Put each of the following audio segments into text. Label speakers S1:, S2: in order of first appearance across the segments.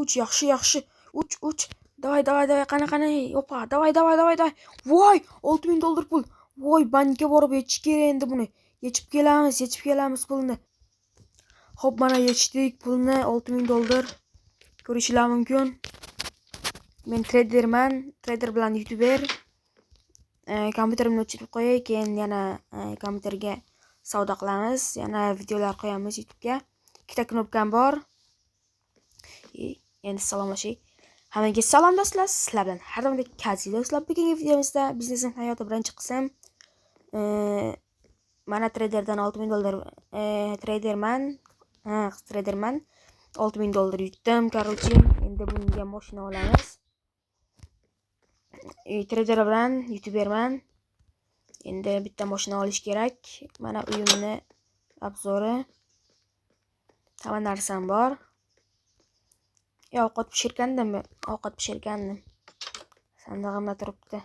S1: uch, yaxshi. Uch. Davay, qani. Opa, davay. Voy, $6000 pul. Voy, bankka borib yechish kerak endi buni. Yechib kelamiz pulni. Xo'p, mana yechdik pulni, $6000. Ko'rishinglar mumkin. Men traderman, trader bilan YouTuber. Kompyuterimni o'chirib qo'yay, keyin yana kompyuterga savdo qilamiz, yana videolar qo'yamiz YouTube'ga. Ikkita knopkam bor. Endi salomlashaylik. Hammaga salom do'stlar. Sizlar bilan har doimdek Kazi do'stlar. Bugungi videomizda biznesim hayoti birinchi qism. Mana traderdan $6000 traderman. $6000 yutdim, короче. Endi bunga mashina olamiz. Trader bilan YouTuberman. Endi bitta mashina olish kerak. Mana uyimni obzori. Hamma narsam bor. Ovqat pishirgandim. Sandig'imda turibdi.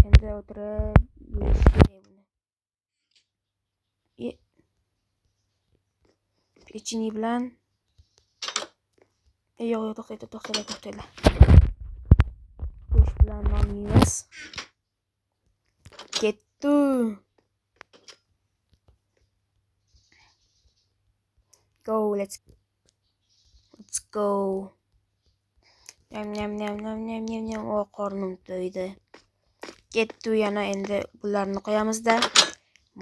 S1: Endi o'tirib yeyish kerak buni. Pechini bilan yo'q, to'xtaydi. Go'sht bilan non yeymiz. Ketdi. Let's go. Nyam. O, qornim to'ydi. Ketdi yana, endi bularni qo'yamizda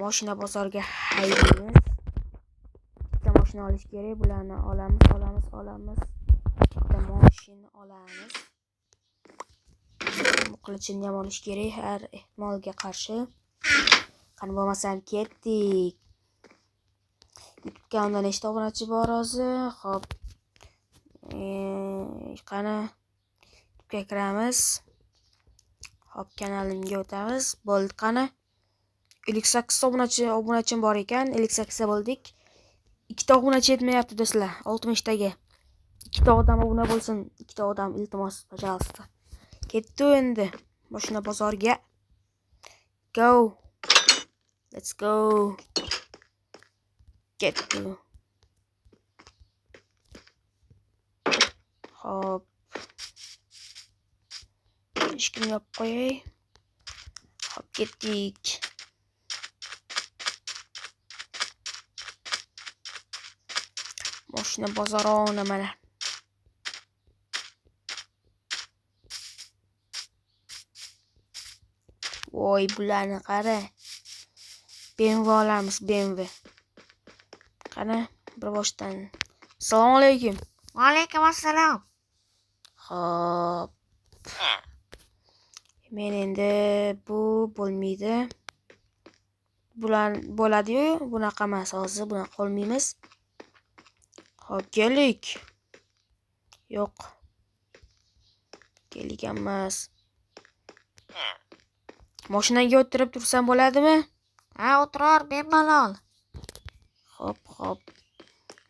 S1: mashina bozorga haydaymiz. Bitta mashina olish kerak, bularni olamiz. Bitta mashina olamiz. Qilichini ham olish kerak har ehtimolga qarshi. Qani bo'lmasam ketdik. YouTube kanalda nechta obunachi bor hozir? Xo'p. Qani YouTube'ga kiramiz. Xo'p, kanalimga o'tamiz. Bo'ldi, qani 58 obunachim bor ekan. 58 bo'ldik. Ikkita obunachi yetmayapti do'stlar. 60 taga. Ikkita odam obuna bo'lsin. Ikkita odam, iltimos, пожалуйста. Ketdi endi mashina bozorga. Go. Let's go. Ketdi. Hop. Ishkini yopib qo'yay. Hop, ketdik. Mashina bozorona mana. Voy, bularni qara. BMW olamiz, BMW. Qani, bir boshdan. Assalomu alaykum.
S2: Va alaykum assalom.
S1: Xo'p. Men endi bu bo'lmaydi. Bular bo'ladi-yu, bunaqa emas hozir, bunaqa qolmaymiz. Xo'p, kelik. Yo'q. Kelik emas. Mashinaga o'tirib tursam bo'ladimi?
S2: Ha, o'tirar, bemalol.
S1: Xo'p.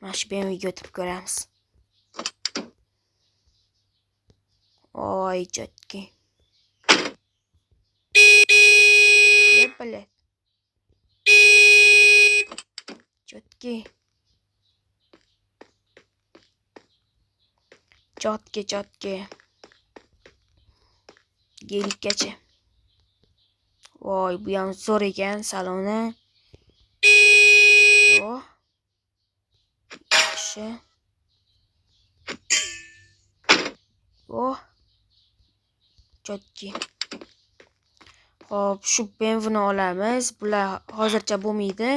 S1: Mana shu BMWga o'tirib ko'ramiz. Oy, jotki. Yepale. Jotki. Gelikkacha. Voy, bu ham zo'r ekan saloni. Oh. Yaxshi. Oh. Jotki. Xo'p, shu BMWni olamiz. Bular hozircha bo'lmaydi.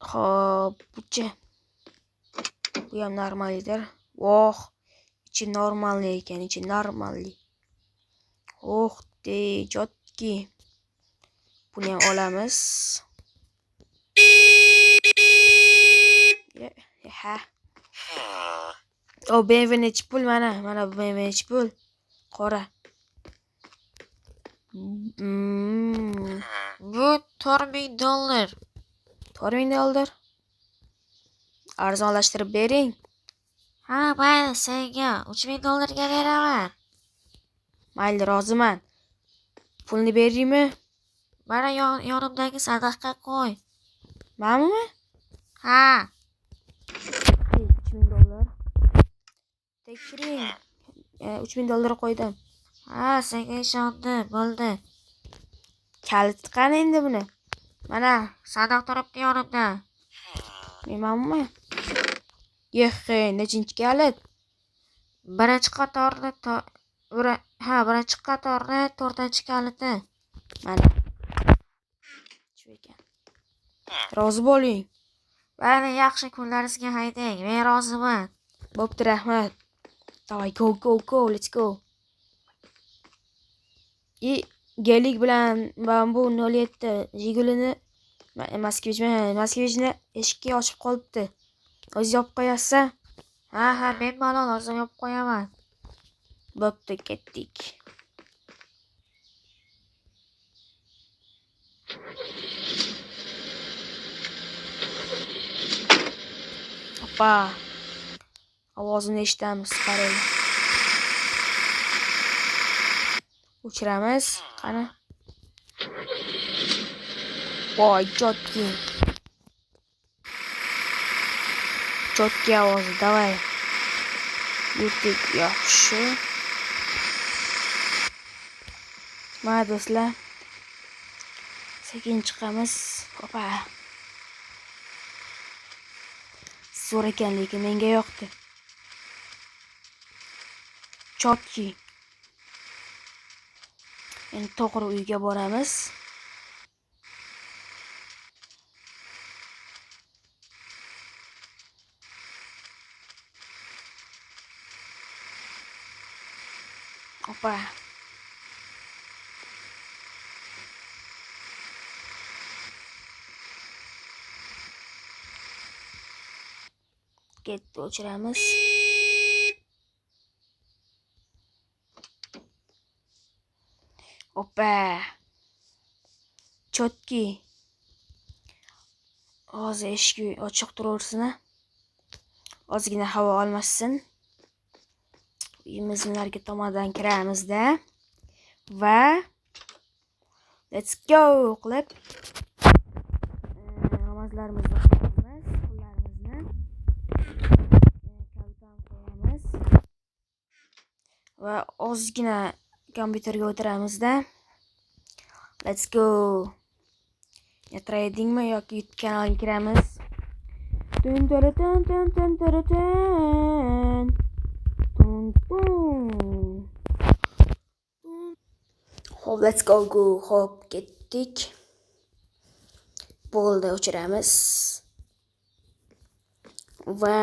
S1: Xo'p, buchi. Bu ham normaldir. Oh, ichi normalli ekan, Oh, jotki. Buni ham olamiz. Ha. O, BMW nechi pul mana bu BMW nechi pul? Qora.
S2: Bu $4000.
S1: $4000. Arzonlashtirib bering.
S2: Ha, mayli, senga $3000 beraman.
S1: Mayli, roziman. Pulni beraymi?
S2: Mana yonimdagi sandiqqa qo'y.
S1: Manmi?
S2: Ha.
S1: $3000. tekshiring. 3000 dollar qo'ydim.
S2: Ha, senga ishondim, bo'ldi.
S1: Kaliti qani endi buni?
S2: Mana, sandiq turibdi yonimda.
S1: Menmanmi? Yehe, nechinchi kalit?
S2: Birinchi qatorni birinchi qatorni 4-chi kaliti.
S1: Mana. Shu ekan. Rozi bo'ling.
S2: Mayli, yaxshi kunlaringizga haydang. Men roziman.
S1: Bo'pti, rahmat. Давай, go, let's go. Gelik bilan bu 07 Jigulini Moskvичni eshikka ochib qolibdi. O'zingiz yopib qo'yasiz?
S2: Ha, men malol o'zim yopib qo'yaman.
S1: Bo'pti, ketdik. Oppa. Ovozini eshitamiz, qarang. O'chiramiz. Qani. Voy, Chotki ovozi, давай. Yurdik, yaxshi. Mana do'stlar. Sekin chiqamiz. Oppa. Zo'r ekan, lekin menga yoqdi. Chotki. Endi to'g'ri uyga boramiz. Oppa. Ketdi, o'chiramiz. Oppa. Chotki. Hozir eshik ochiq turaversin. Ozgina havo olmasin. Uyimizlarga tomondan kiramizda va let's go qilib namozlarimizni o'qiymiz, qo'llarimizni kaltam qo'yamiz va ozgina kompyuterga o'tiramizda. Let's go. Tradingmi yoki YouTube kanaliga kiramiz. Hop, let's go. Hop, ketdik. Bo'ldi, o'chiramiz. Va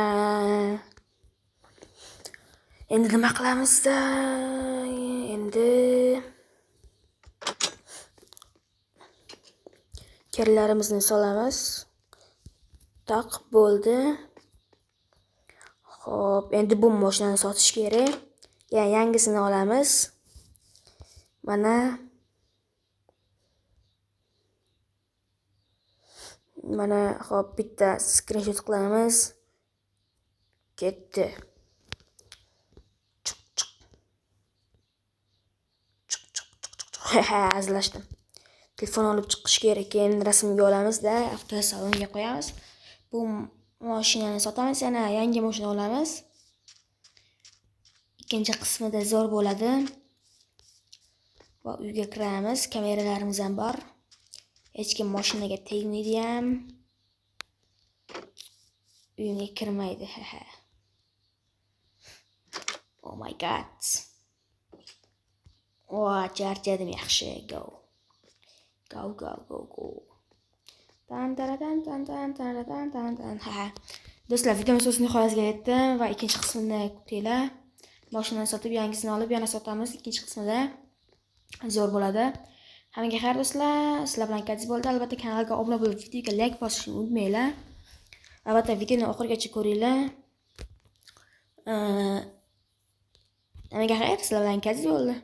S1: endi nima qilamizda? Endi kellarimizni solamiz. Taq, bo'ldi. Hop, endi bu mashinani sotish kerak. Yangisini olamiz. Mana hop, bitta screenshot qilamiz. Ketdi. Azlashdim. Telefon olib chiqish kerak, keyin rasmga olamiz-da, avtosalonga qo'yamiz. Bu mashinani sotamiz, yana yangi mashina olamiz. Ikkinchi qismida zo'r bo'ladi. Va uyga kiramiz, kameralarimiz ham bor. Hech kim mashinaga tegmaydi ham. Uyga kirmaydi. Oh my god. Charchadim, yaxshi. Go. Do'stlar, videomiz o'z nihoyasiga yetdi va ikkinchi qismini kutinglar. Mashinani sotib, yangisini olib, yana sotamiz ikkinchi qismida. Zo'r bo'ladi. Hammaga xayr do'stlar. Sizlar bilan Kadiz bo'ldi. Albatta kanalga obuna bo'lib, videoga like bosishni unutmanglar. Albatta videoni oxirigacha ko'ringlar. Hammaga xayr, sizlar bilan Kadiz bo'ldi.